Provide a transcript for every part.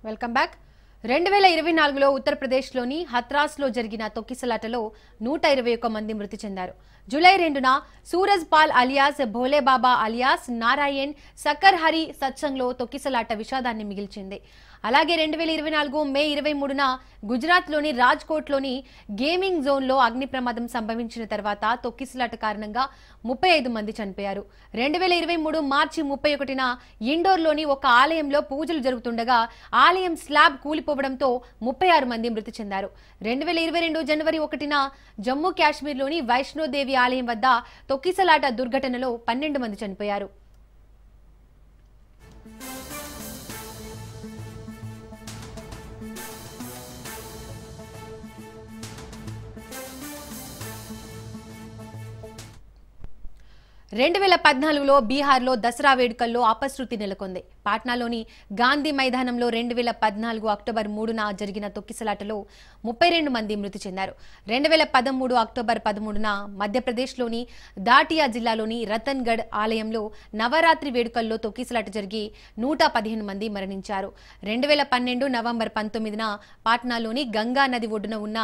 Welcome back 2024లో ఉత్తరప్రదేశ్లోని హత్రాస్లో జరిగిన తొక్కిసలాటలో 121 మంది మృతి చెందారు. జూలై 2న సూరజ్ పాల్ అలియాస్ భోలేబాబా అలియాస్ నారాయణ్ సక్కర్ హరి సత్సంగ్లో తొక్కిసలాట విషాదాన్ని మిగిల్చింది. అలాగే 2024 మే 23న గుజరాత్లోని రాజ్కోట్లోని గేమింగ్ జోన్లో అగ్ని ప్రమాదం సంభవించిన తర్వాత తొక్కిసలాట కారణంగా 35 మంది చనిపోయారు. 2023 మార్చి 31న ఇండోర్లోని ఒక ఆలయంలో పూజలు జరుగుతుండగా ఆలయం స్లాబ్ కూలిపోవడంతో 36 మంది మృతి చెందారు. 2022 జనవరి 1న జమ్మూ కాశ్మీర్లోని వైష్ణోదేవి ఆలయం వద్ద తొక్కిసలాట దుర్ఘటనలో 12 మంది చనిపోయారు. రెండు 2014లో బీహార్లో దసరా వేడుకల్లో అపశృతి నెలకొంది. పాట్నాలోని గాంధీ మైదానంలో 2014 అక్టోబర్ 3న జరిగిన తొక్కిసలాటలో 32 మంది మృతి చెందారు. 2013 అక్టోబర్ 13న మధ్యప్రదేశ్లోని దాటియా జిల్లాలోని రతన్గఢ్ ఆలయంలో నవరాత్రి వేడుకల్లో తొక్కిసలాట జరిగి 115 మంది మరణించారు. 2012 నవంబర్ 19న పాట్నాలోని గంగా నది ఒడ్డున ఉన్న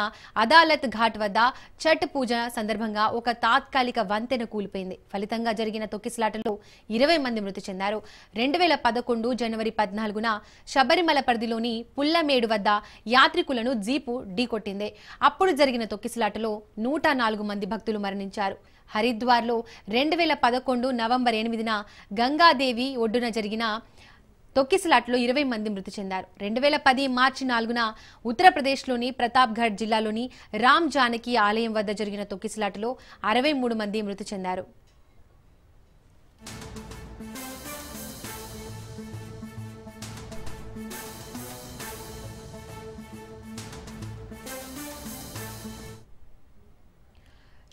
అదాలత్ ఘాట్ వద్ద ఛట్ పూజ సందర్భంగా ఒక తాత్కాలిక వంతెన కూలిపోయింది. ఫలితంగా జరిగిన తొక్కిసలాటలో 20 మంది మృతి చెందారు. 2011 జనవరి 14న శబరిమల పరిధిలోని పుల్లమేడు వద్ద యాత్రికులను జీపు ఢీకొట్టింది. అప్పుడు జరిగిన తొక్కిసలాటలో 104 మంది భక్తులు మరణించారు. హరిద్వార్లో 2011 నవంబర్ 8న గంగాదేవి ఒడ్డున జరిగిన తొక్కిసలాటలో 20 మంది మృతి చెందారు. 2010 మార్చి 4న ఉత్తరప్రదేశ్లోని ప్రతాప్గఢ్ జిల్లాలోని రామ్ జానకి ఆలయం వద్ద జరిగిన తొక్కిసలాటలో 63 మంది మృతి చెందారు.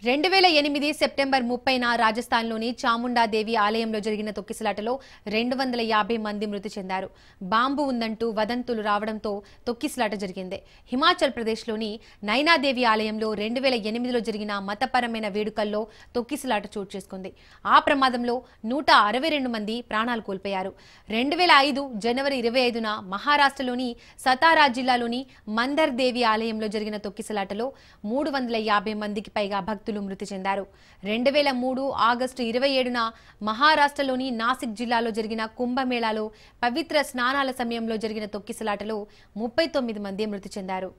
రెండు 2008 సెప్టెంబర్ 30న రాజస్థాన్లోని చాముండాదేవి ఆలయంలో జరిగిన తొక్కిసలాటలో 250 మంది మృతి చెందారు. బాంబు ఉందంటూ వదంతులు రావడంతో తొక్కిసలాట జరిగింది. హిమాచల్ ప్రదేశ్లోని నైనాదేవి ఆలయంలో 2008లో జరిగిన మతపరమైన వేడుకల్లో తొక్కిసలాట చోటు చేసుకుంది. ఆ ప్రమాదంలో 162 మంది ప్రాణాలు కోల్పోయారు. 2005 జనవరి 25న మహారాష్ట్రలోని సతారా జిల్లాలోని మందర్ దేవి ఆలయంలో జరిగిన తొక్కిసలాటలో 350 మందికి పైగా భక్తులు మృతి చెందారు. 2003 ఆగస్టు 27న మహారాష్ట్రలోని నాసిక్ జిల్లాలో జరిగిన కుంభమేళాలో పవిత్ర స్నానాల సమయంలో జరిగిన తొక్కిసలాటలో 39 మంది మృతి చెందారు.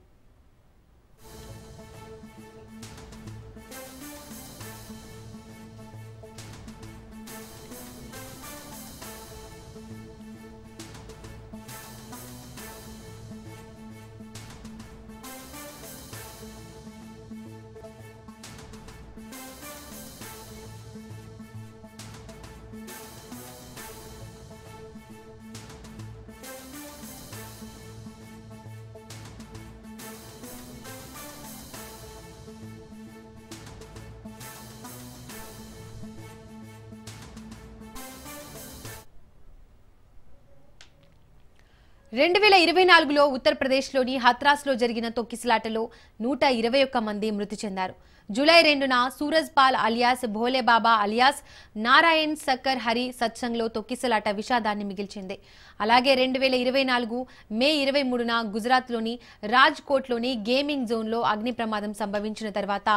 రెండు 2024లో ఉత్తరప్రదేశ్లోని హత్రాస్లో జరిగిన తొక్కిసలాటలో 121 మంది మృతి చెందారు. జూలై 2న సూరజ్ పాల్ అలియాస్ భోలేబాబా అలియాస్ నారాయణ్ సక్కర్ హరి సత్సంగ్లో తొక్కిసలాట విషాదాన్ని మిగిల్చింది. అలాగే 2024 మే 23న గుజరాత్లోని రాజ్కోట్లోని గేమింగ్ జోన్లో అగ్ని ప్రమాదం సంభవించిన తర్వాత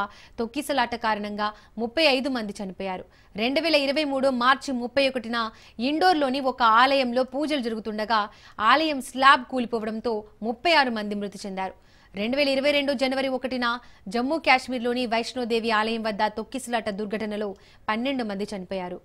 తొక్కిసలాట కారణంగా 35 మంది చనిపోయారు. 2023 మార్చి 31న ఇండోర్లోని ఒక ఆలయంలో పూజలు జరుగుతుండగా ఆలయం స్లాబ్ కూలిపోవడంతో 36 మంది మృతి చెందారు. 2022 జనవరి 1న జమ్మూ కాశ్మీర్లోని వైష్ణోదేవి ఆలయం వద్ద తొక్కిసలాట దుర్ఘటనలో 12 మంది చనిపోయారు.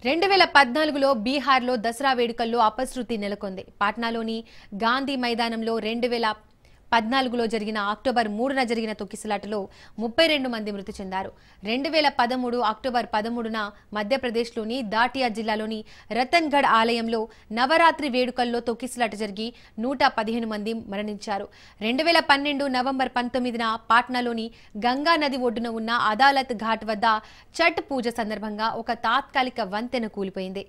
రెండు 2014లో బీహార్లో దసరా వేడుకల్లో అపశృతి నెలకొంది. పాట్నాలోని గాంధీ మైదానంలో 2014లో జరిగిన అక్టోబర్ 3న జరిగిన తొక్కిసలాటలో 32 మంది మృతి చెందారు. 2013 అక్టోబర్ 13న మధ్యప్రదేశ్లోని దాటియా జిల్లాలోని రతన్గఢ్ ఆలయంలో నవరాత్రి వేడుకల్లో తొక్కిసలాట జరిగి 115 మంది మరణించారు. 2012 నవంబర్ 19న పాట్నాలోని గంగా నది ఒడ్డున ఉన్న అదాలత్ ఘాట్ వద్ద ఛట్ పూజ సందర్భంగా ఒక తాత్కాలిక వంతెన కూలిపోయింది.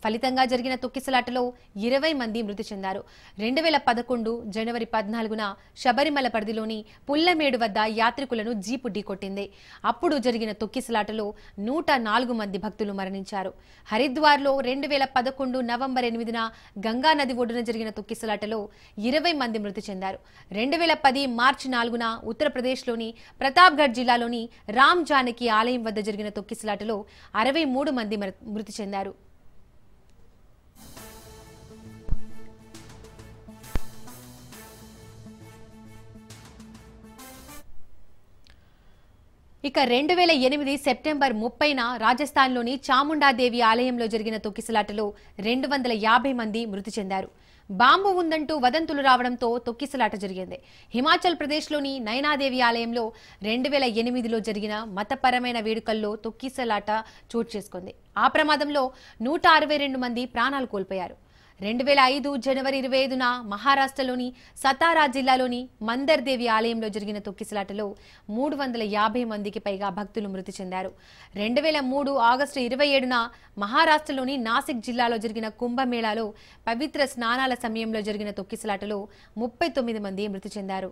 ఫలితంగా జరిగిన తొక్కిసలాటలో 20 మంది మృతి చెందారు. 2011 జనవరి 14న శబరిమల పరిధిలోని పుల్లమేడు వద్ద యాత్రికులను జీపు ఢీకొట్టింది. అప్పుడు జరిగిన తొక్కిసలాటలో 104 మంది భక్తులు మరణించారు. హరిద్వార్లో 2011 నవంబర్ 8న గంగా నది ఒడ్డున జరిగిన తొక్కిసలాటలో 20 మంది మృతి చెందారు. 2010 మార్చి 4న ఉత్తరప్రదేశ్లోని ప్రతాప్గఢ్ జిల్లాలోని రామ్ జానకి ఆలయం వద్ద జరిగిన తొక్కిసలాటలో 63 మంది మృతి చెందారు. ఇక 2008 సెప్టెంబర్ 30న రాజస్థాన్లోని చాముండాదేవి ఆలయంలో జరిగిన తొక్కిసలాటలో 250 మంది మృతి చెందారు. బాంబు ఉందంటూ వదంతులు రావడంతో తొక్కిసలాట జరిగింది. హిమాచల్ ప్రదేశ్లోని నయనాదేవి ఆలయంలో 2008లో జరిగిన మతపరమైన వేడుకల్లో తొక్కిసలాట చోటు చేసుకుంది. ఆ ప్రమాదంలో 162 మంది ప్రాణాలు కోల్పోయారు. 2005 జనవరి 25న మహారాష్ట్రలోని సతారా జిల్లాలోని మందర్ దేవి ఆలయంలో జరిగిన తొక్కిసలాటలో 350 మందికి పైగా భక్తులు మృతి చెందారు. 2003 ఆగస్టు 27న మహారాష్ట్రలోని నాసిక్ జిల్లాలో జరిగిన కుంభమేళాలో పవిత్ర స్నానాల సమయంలో జరిగిన తొక్కిసలాటలో 39 మంది మృతి చెందారు.